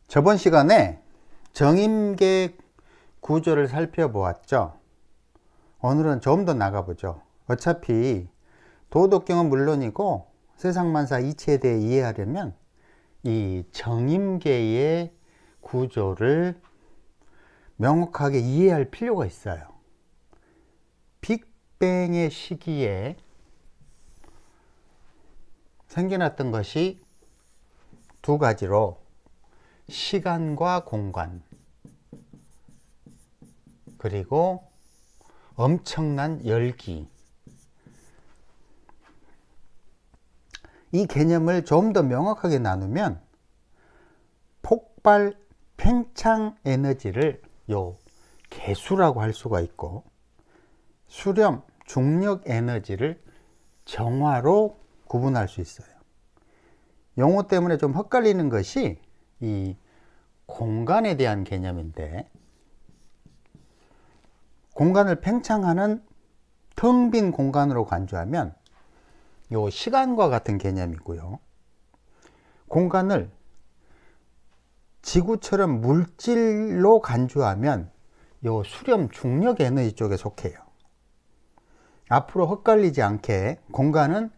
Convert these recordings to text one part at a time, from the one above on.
저번 시간에 정임계 구조를 살펴보았죠. 오늘은 좀 더 나가보죠. 어차피 도덕경은 물론이고 세상만사 이치에 대해 이해하려면 이 정임계의 구조를 명확하게 이해할 필요가 있어요. 빅뱅의 시기에 생겨났던 것이 두 가지로 시간과 공간, 그리고 엄청난 열기. 이 개념을 좀 더 명확하게 나누면 폭발 팽창 에너지를 개수라고 할 수가 있고, 수렴 중력 에너지를 정화로 구분할 수 있어요. 용어 때문에 좀 헷갈리는 것이 이 공간에 대한 개념인데, 공간을 팽창하는 텅 빈 공간으로 간주하면 요 시간과 같은 개념이고요. 공간을 지구처럼 물질로 간주하면 요 수렴 중력 에너지 쪽에 속해요. 앞으로 헷갈리지 않게 공간은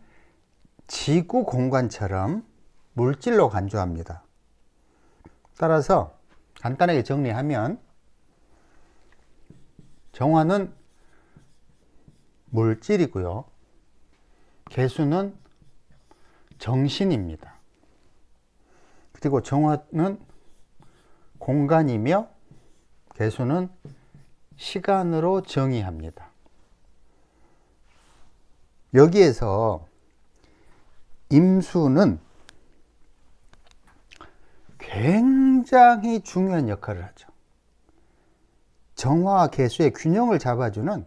지구 공간처럼 물질로 간주합니다. 따라서 간단하게 정리하면 정화는 물질이고요. 개수는 정신입니다. 그리고 정화는 공간이며 개수는 시간으로 정의합니다. 여기에서 임수는 굉장히 중요한 역할을 하죠. 정화와 개수의 균형을 잡아주는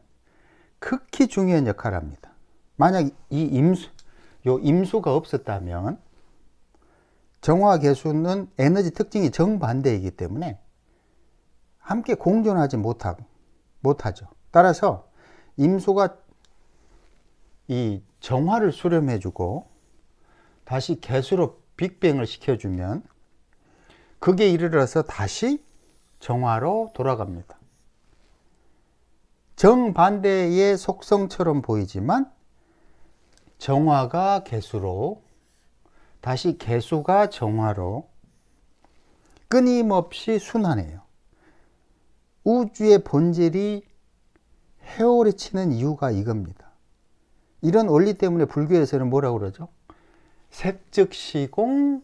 극히 중요한 역할을 합니다. 만약 이 임수가 없었다면 정화와 개수는 에너지 특징이 정반대이기 때문에 함께 공존하지 못하죠. 따라서 임수가 이 정화를 수렴해주고 다시 개수로 빅뱅을 시켜주면 극에 이르러서 다시 정화로 돌아갑니다. 정반대의 속성처럼 보이지만 정화가 개수로, 다시 개수가 정화로 끊임없이 순환해요. 우주의 본질이 회오리 치는 이유가 이겁니다. 이런 원리 때문에 불교에서는 뭐라고 그러죠? 색즉시공,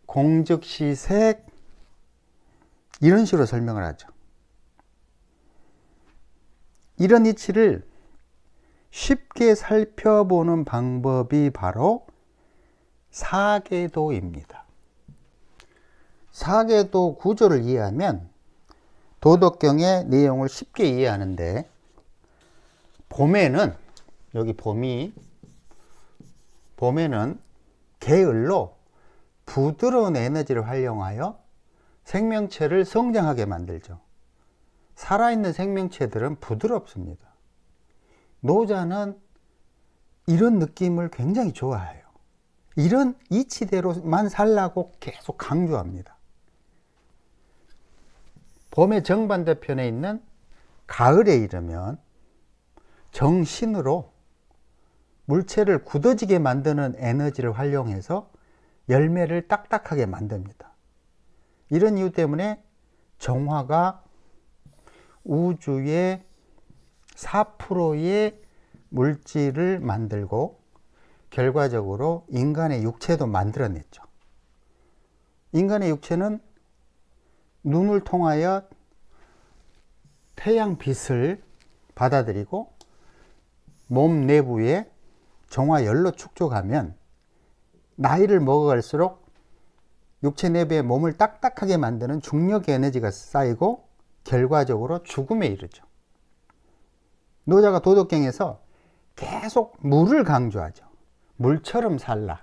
공즉시색, 이런 식으로 설명을 하죠. 이런 이치를 쉽게 살펴보는 방법이 바로 사계도입니다. 사계도 구조를 이해하면 도덕경의 내용을 쉽게 이해하는데, 봄에는, 여기 봄에는 게을로 부드러운 에너지를 활용하여 생명체를 성장하게 만들죠. 살아있는 생명체들은 부드럽습니다. 노자는 이런 느낌을 굉장히 좋아해요. 이런 이치대로만 살라고 계속 강조합니다. 봄의 정반대편에 있는 가을에 이르면 정신으로 물체를 굳어지게 만드는 에너지를 활용해서 열매를 딱딱하게 만듭니다. 이런 이유 때문에 정화가 우주의 4%의 물질을 만들고 결과적으로 인간의 육체도 만들어냈죠. 인간의 육체는 눈을 통하여 태양빛을 받아들이고 몸 내부에 정화열로 축적하면 나이를 먹어갈수록 육체 내부에 몸을 딱딱하게 만드는 중력 에너지가 쌓이고 결과적으로 죽음에 이르죠. 노자가 도덕경에서 계속 물을 강조하죠. 물처럼 살라,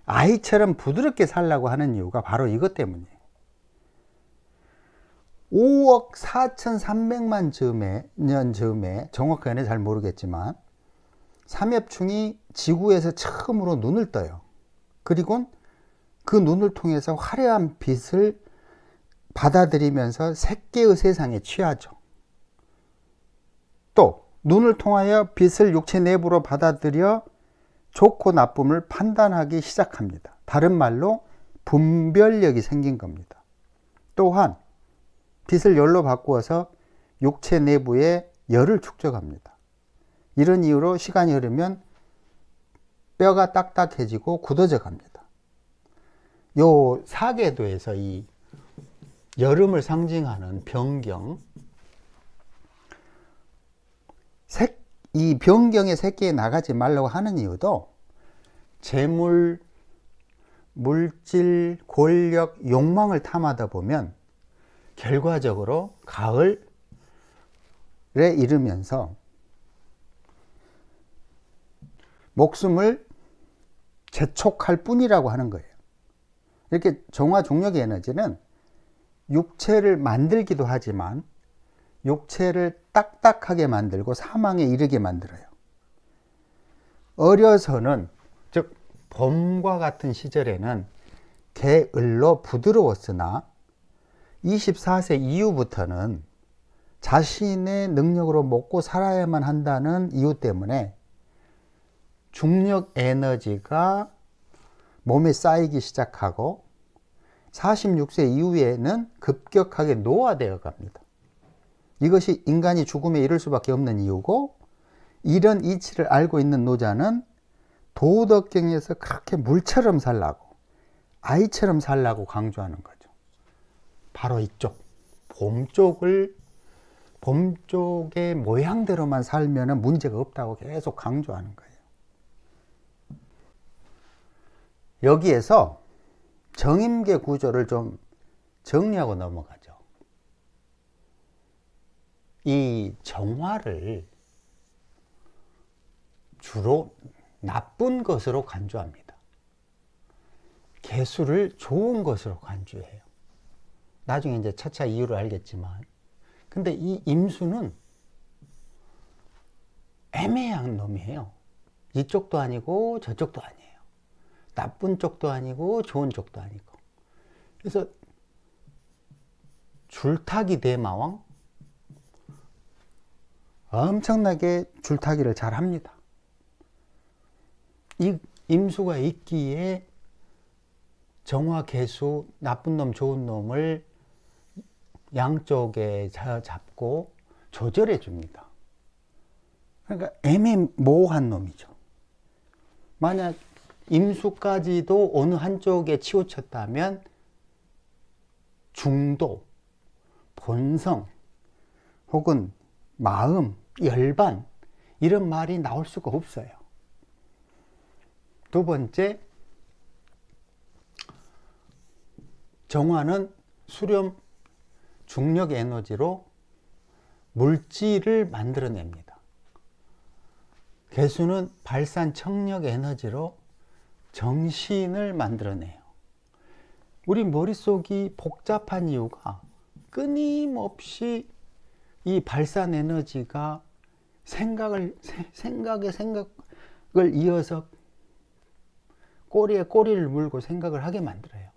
아이처럼 부드럽게 살라고 하는 이유가 바로 이것 때문이에요. 5억 4,300만 년 즈음에, 정확하게는 잘 모르겠지만 삼엽충이 지구에서 처음으로 눈을 떠요. 그리고 그 눈을 통해서 화려한 빛을 받아들이면서 색계의 세상에 취하죠. 또 눈을 통하여 빛을 육체 내부로 받아들여 좋고 나쁨을 판단하기 시작합니다. 다른 말로 분별력이 생긴 겁니다. 또한 빛을 열로 바꾸어서 육체 내부에 열을 축적합니다. 이런 이유로 시간이 흐르면 뼈가 딱딱해지고 굳어져 갑니다. 요 사계도에서 이 여름을 상징하는 병경, 이 병경의 새끼에 나가지 말라고 하는 이유도 재물, 물질, 권력, 욕망을 탐하다 보면 결과적으로 가을에 이르면서 목숨을 재촉할 뿐이라고 하는 거예요. 이렇게 정화 중력의 에너지는 육체를 만들기도 하지만 육체를 딱딱하게 만들고 사망에 이르게 만들어요. 어려서는, 즉 봄과 같은 시절에는 게을러 부드러웠으나 24세 이후부터는 자신의 능력으로 먹고 살아야만 한다는 이유 때문에 중력 에너지가 몸에 쌓이기 시작하고 46세 이후에는 급격하게 노화되어 갑니다. 이것이 인간이 죽음에 이를 수밖에 없는 이유고, 이런 이치를 알고 있는 노자는 도덕경에서 그렇게 물처럼 살라고, 아이처럼 살라고 강조하는 거죠. 바로 이쪽 봄 쪽의 모양대로만 살면 문제가 없다고 계속 강조하는 거예요. 여기에서 정임계 구조를 좀 정리하고 넘어가죠. 이 정화를 주로 나쁜 것으로 간주합니다. 개수를 좋은 것으로 간주해요. 나중에 이제 차차 이유를 알겠지만, 근데 이 임수는 애매한 놈이에요. 이쪽도 아니고 저쪽도 아니에요. 나쁜 쪽도 아니고 좋은 쪽도 아니고. 그래서 줄타기 대마왕, 엄청나게 줄타기를 잘 합니다. 이 임수가 있기에 정화 개수, 나쁜 놈 좋은 놈을 양쪽에 잡고 조절해 줍니다. 그러니까 애매모호한 놈이죠. 만약 임수까지도 어느 한쪽에 치우쳤다면 중도, 본성, 혹은 마음, 열반, 이런 말이 나올 수가 없어요. 두 번째, 정화는 수렴 중력 에너지로 물질을 만들어냅니다. 개수는 발산 청력 에너지로 정신을 만들어내요. 우리 머릿속이 복잡한 이유가 끊임없이 이 발산 에너지가 생각을 이어서 꼬리에 꼬리를 물고 생각을 하게 만들어요.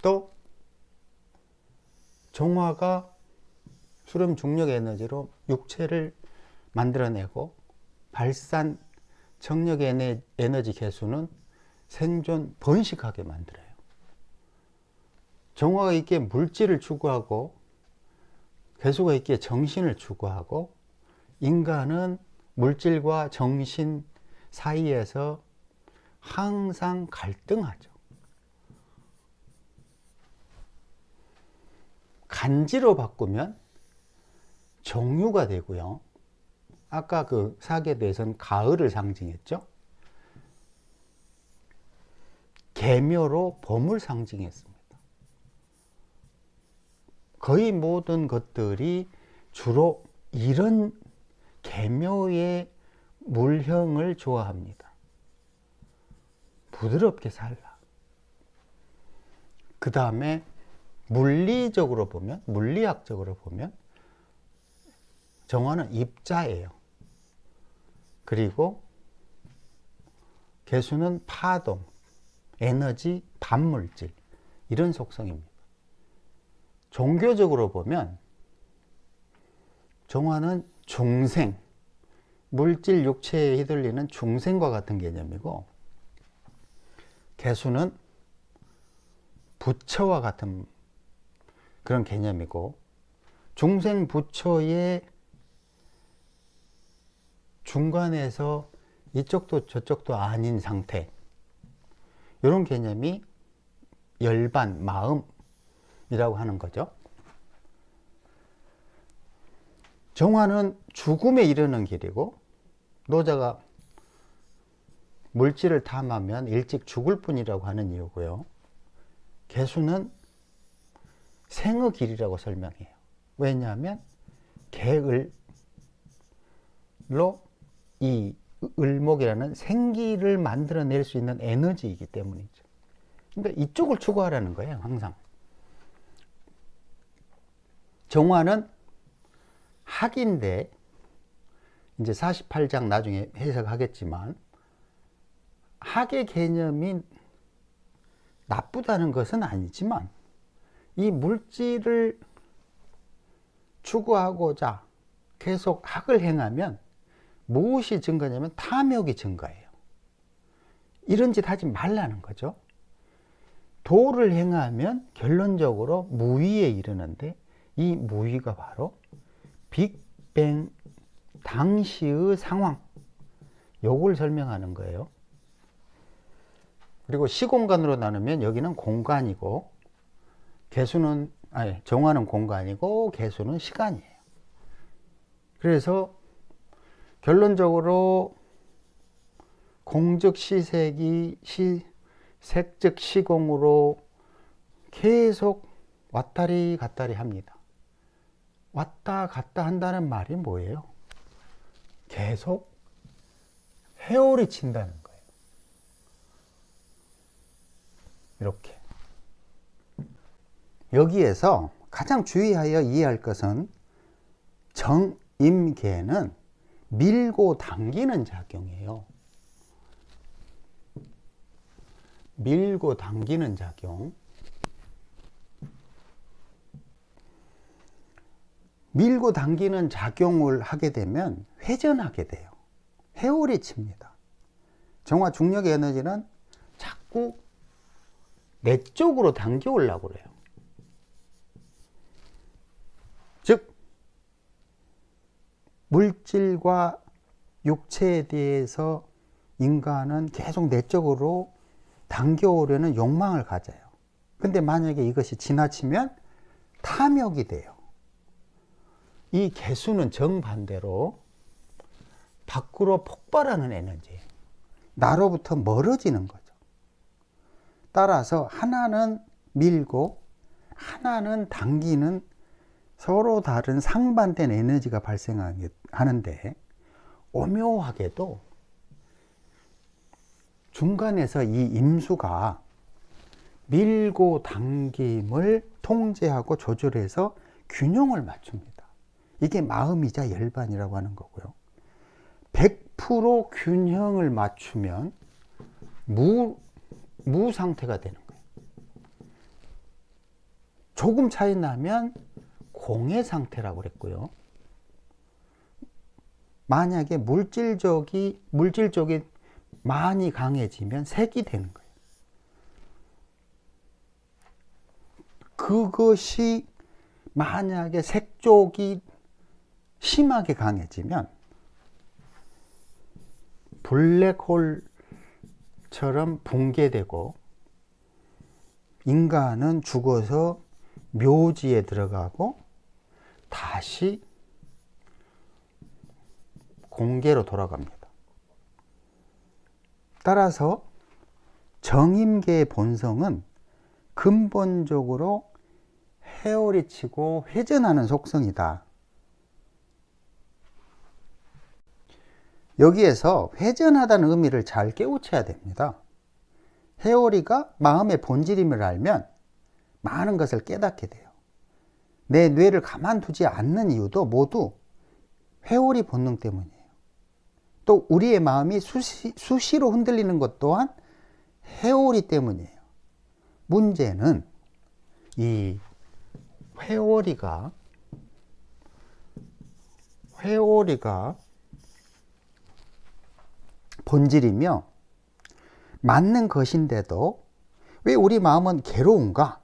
또 정화가 수렴 중력 에너지로 육체를 만들어내고, 발산 청력 에너지 개수는 생존 번식하게 만들어요. 정화가 있기에 물질을 추구하고, 개수가 있기에 정신을 추구하고, 인간은 물질과 정신 사이에서 항상 갈등하죠. 간지로 바꾸면 정유가 되고요. 아까 그 사계도에서는 가을을 상징했죠. 계묘로 봄을 상징했습니다. 거의 모든 것들이 주로 이런 계묘의 물형을 좋아합니다. 부드럽게 살라. 그 다음에 물리학적으로 보면 정화는 입자예요. 그리고 개수는 파동, 에너지, 반물질 이런 속성입니다. 종교적으로 보면 정화는 중생, 물질 육체에 휘둘리는 중생과 같은 개념이고, 개수는 부처와 같은 그런 개념이고, 중생 부처의 중간에서 이쪽도 저쪽도 아닌 상태, 이런 개념이 열반, 마음이라고 하는 거죠. 정화는 죽음에 이르는 길이고, 노자가 물질을 탐하면 일찍 죽을 뿐이라고 하는 이유고요. 개수는 생의 길이라고 설명해요. 왜냐하면 개을로 이 을목이라는 생기를 만들어낼 수 있는 에너지이기 때문이죠. 그러니까 이쪽을 추구하라는 거예요, 항상. 정화는 학인데, 이제 48장 나중에 해석하겠지만, 학의 개념이 나쁘다는 것은 아니지만, 이 물질을 추구하고자 계속 학을 행하면 무엇이 증거냐면 탐욕이 증거예요. 이런 짓 하지 말라는 거죠. 도를 행하면 결론적으로 무위에 이르는데, 이 무위가 바로 빅뱅 당시의 상황, 요걸 설명하는 거예요. 그리고 시공간으로 나누면 여기는 공간이고, 정화는 공간이고 개수는 시간이에요. 그래서 결론적으로 공즉 시색이 색즉 시공으로 계속 왔다리 갔다리 합니다. 왔다 갔다 한다는 말이 뭐예요? 계속 회오리 친다는 거예요. 이렇게. 여기에서 가장 주의하여 이해할 것은 정임계는 밀고 당기는 작용이에요. 밀고 당기는 작용. 밀고 당기는 작용을 하게 되면 회전하게 돼요. 회오리 칩니다. 정화 중력의 에너지는 자꾸 내 쪽으로 당겨오려고 그래요. 즉, 물질과 육체에 대해서 인간은 계속 내적으로 당겨오려는 욕망을 가져요. 근데 만약에 이것이 지나치면 탐욕이 돼요. 이 개수는 정반대로 밖으로 폭발하는 에너지예요. 나로부터 멀어지는 거죠. 따라서 하나는 밀고 하나는 당기는 서로 다른 상반된 에너지가 발생하는데, 오묘하게도 중간에서 이 임수가 밀고 당김을 통제하고 조절해서 균형을 맞춥니다. 이게 마음이자 열반이라고 하는 거고요. 100% 균형을 맞추면 무 상태가 되는 거예요. 조금 차이 나면 공의 상태라고 그랬고요. 만약에 물질 쪽이 많이 강해지면 색이 되는 거예요. 그것이 만약에 색 쪽이 심하게 강해지면 블랙홀처럼 붕괴되고 인간은 죽어서 묘지에 들어가고 다시 공계로 돌아갑니다. 따라서 정임계의 본성은 근본적으로 회오리치고 회전하는 속성이다. 여기에서 회전하다는 의미를 잘 깨우쳐야 됩니다. 회오리가 마음의 본질임을 알면 많은 것을 깨닫게 돼요. 내 뇌를 가만두지 않는 이유도 모두 회오리 본능 때문이에요. 또 우리의 마음이 수시로 흔들리는 것 또한 회오리 때문이에요. 문제는 이 회오리가 본질이며 맞는 것인데도 왜 우리 마음은 괴로운가?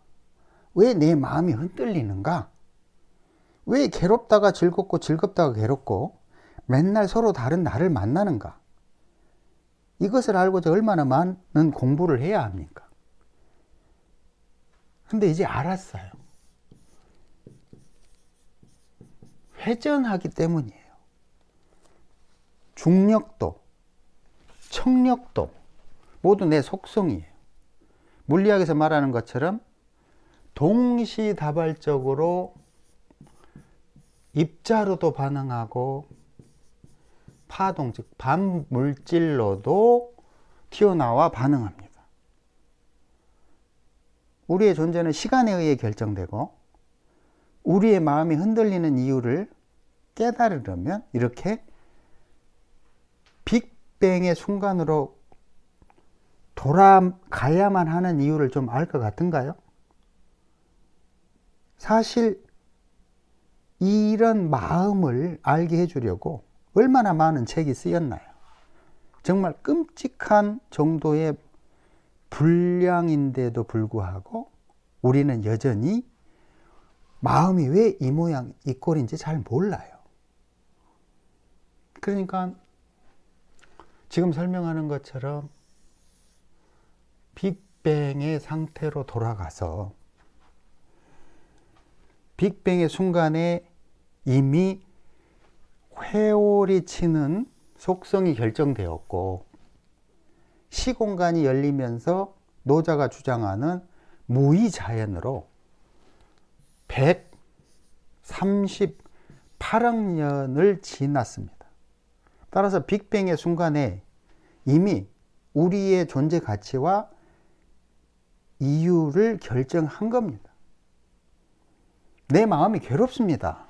왜 내 마음이 흔들리는가? 왜 괴롭다가 즐겁고 즐겁다가 괴롭고 맨날 서로 다른 나를 만나는가? 이것을 알고자 얼마나 많은 공부를 해야 합니까? 근데 이제 알았어요. 회전하기 때문이에요. 중력도, 청력도 모두 내 속성이에요. 물리학에서 말하는 것처럼 동시다발적으로 입자로도 반응하고 파동, 즉 반물질로도 튀어나와 반응합니다. 우리의 존재는 시간에 의해 결정되고 우리의 마음이 흔들리는 이유를 깨달으려면 이렇게 빅뱅의 순간으로 돌아가야만 하는 이유를 좀 알 것 같은가요? 사실 이런 마음을 알게 해주려고 얼마나 많은 책이 쓰였나요? 정말 끔찍한 정도의 분량인데도 불구하고 우리는 여전히 마음이 왜 이 모양 이 꼴인지 잘 몰라요. 그러니까 지금 설명하는 것처럼 빅뱅의 상태로 돌아가서 빅뱅의 순간에 이미 회오리 치는 속성이 결정되었고 시공간이 열리면서 노자가 주장하는 무의자연으로 138억 년을 지났습니다. 따라서 빅뱅의 순간에 이미 우리의 존재 가치와 이유를 결정한 겁니다. 내 마음이 괴롭습니다.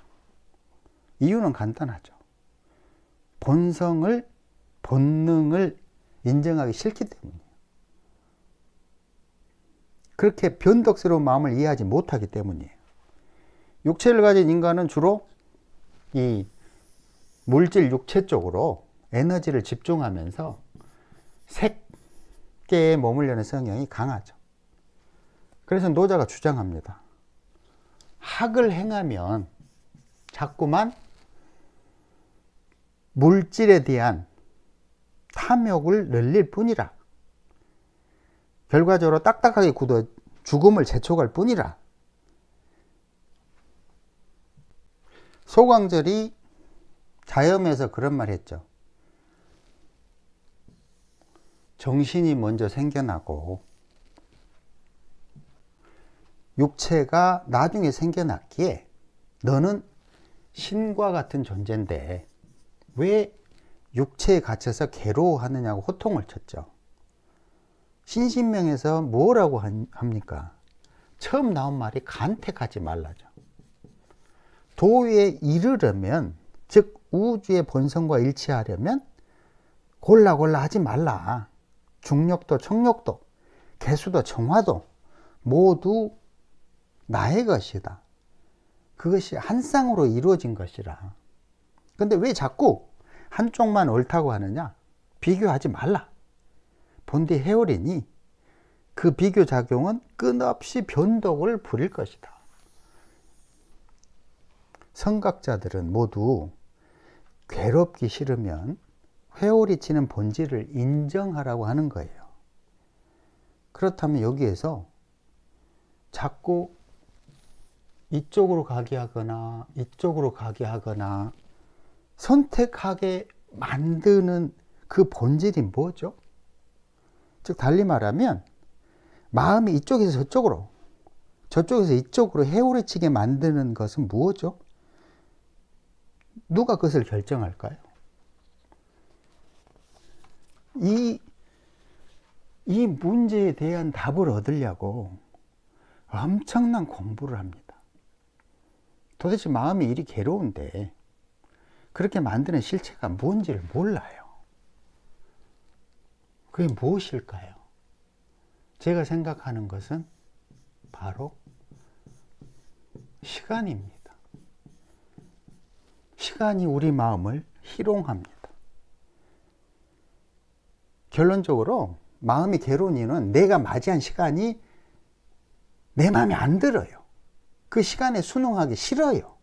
이유는 간단하죠. 본능을 인정하기 싫기 때문이에요. 그렇게 변덕스러운 마음을 이해하지 못하기 때문이에요. 육체를 가진 인간은 주로 이 물질 육체 쪽으로 에너지를 집중하면서 색계에 머물려는 성향이 강하죠. 그래서 노자가 주장합니다. 학을 행하면 자꾸만 물질에 대한 탐욕을 늘릴 뿐이라. 결과적으로 딱딱하게 굳어 죽음을 재촉할 뿐이라. 소광절이 자염에서 그런 말 했죠. 정신이 먼저 생겨나고 육체가 나중에 생겨났기에 너는 신과 같은 존재인데 왜 육체에 갇혀서 괴로워하느냐고 호통을 쳤죠. 신신명에서 뭐라고 합니까? 처음 나온 말이 간택하지 말라죠. 도에 이르려면, 즉 우주의 본성과 일치하려면 골라 하지 말라. 중력도 청력도 개수도 정화도 모두 나의 것이다. 그것이 한 쌍으로 이루어진 것이라. 근데 왜 자꾸 한쪽만 옳다고 하느냐? 비교하지 말라. 본디 헤어리니 그 비교 작용은 끝없이 변덕을 부릴 것이다. 성각자들은 모두 괴롭기 싫으면 회오리 치는 본질을 인정하라고 하는 거예요. 그렇다면 여기에서 자꾸 이쪽으로 가게 하거나 이쪽으로 가게 하거나 선택하게 만드는 그 본질이 뭐죠? 즉 달리 말하면 마음이 이쪽에서 저쪽으로 저쪽에서 이쪽으로 헤오리치게 만드는 것은 무엇이죠? 누가 그것을 결정할까요? 이 문제에 대한 답을 얻으려고 엄청난 공부를 합니다. 도대체 마음이 이리 괴로운데 그렇게 만드는 실체가 뭔지를 몰라요. 그게 무엇일까요? 제가 생각하는 것은 바로 시간입니다. 시간이 우리 마음을 희롱합니다. 결론적으로 마음이 괴로운 이유는 내가 맞이한 시간이 내 마음에 안 들어요. 그 시간에 순응하기 싫어요.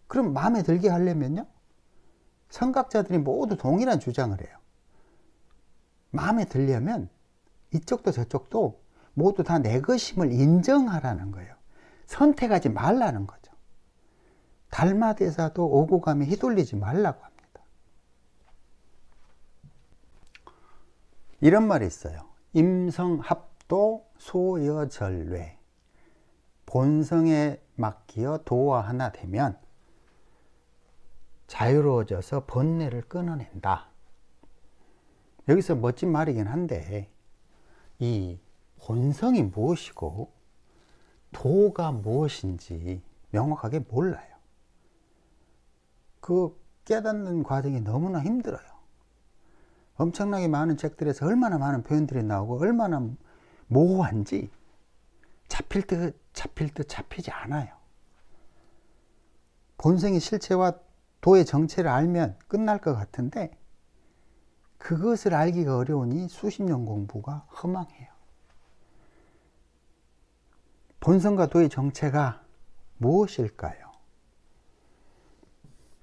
그럼 마음에 들게 하려면요, 선각자들이 모두 동일한 주장을 해요. 마음에 들려면 이쪽도 저쪽도 모두 다 내 것임을 인정하라는 거예요. 선택하지 말라는 거죠. 달마대사도 오고 가며 휘둘리지 말라고 합니다. 이런 말이 있어요. 임성합도 소여절외. 본성에 맡기어 도와 하나 되면 자유로워져서 번뇌를 끊어낸다. 여기서 멋진 말이긴 한데, 이 본성이 무엇이고 도가 무엇인지 명확하게 몰라요. 그 깨닫는 과정이 너무나 힘들어요. 엄청나게 많은 책들에서 얼마나 많은 표현들이 나오고 얼마나 모호한지 잡힐 듯 잡히지 않아요. 본성의 실체와 도의 정체를 알면 끝날 것 같은데, 그것을 알기가 어려우니 수십 년 공부가 허망해요. 본성과 도의 정체가 무엇일까요?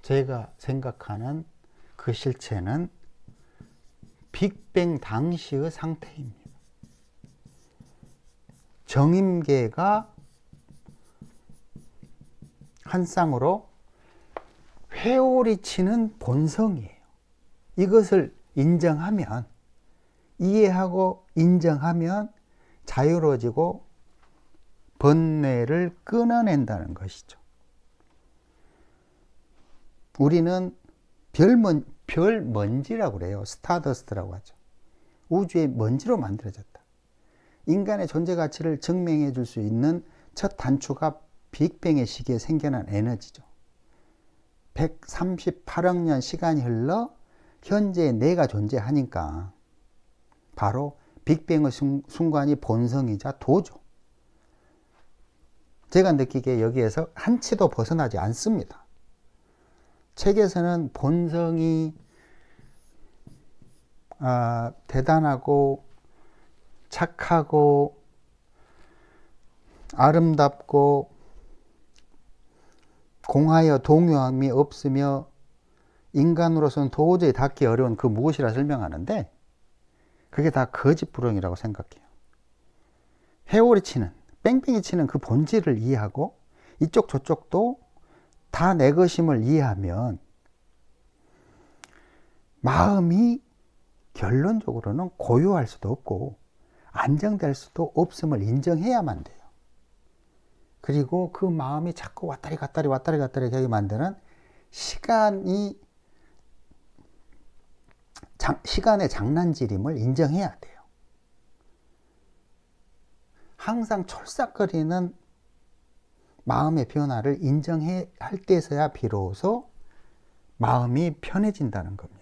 제가 생각하는 그 실체는 빅뱅 당시의 상태입니다. 정임계가 한 쌍으로 회오리 치는 본성이에요. 이것을 인정하면, 이해하고 인정하면 자유로워지고 번뇌를 끊어낸다는 것이죠. 우리는 별먼지라고 그래요. 스타더스트라고 하죠. 우주의 먼지로 만들어졌다. 인간의 존재 가치를 증명해 줄 수 있는 첫 단추가 빅뱅의 시기에 생겨난 에너지죠. 138억 년 시간이 흘러 현재 내가 존재하니까 바로 빅뱅의 순간이 본성이자 도죠. 제가 느끼기에 여기에서 한치도 벗어나지 않습니다. 책에서는 본성이 대단하고 착하고 아름답고 공하여 동요함이 없으며 인간으로서는 도저히 닿기 어려운 그 무엇이라 설명하는데, 그게 다 거짓부렁이라고 생각해요. 회오리 치는, 뺑뺑이 치는 그 본질을 이해하고 이쪽 저쪽도 다 내 것임을 이해하면 마음이 결론적으로는 고요할 수도 없고 안정될 수도 없음을 인정해야만 돼요. 그리고 그 마음이 자꾸 왔다리 갔다리 하게 만드는 시간의 장난질임을 인정해야 돼요. 항상 촐싹거리는 마음의 변화를 인정해야 할 때서야 비로소 마음이 편해진다는 겁니다.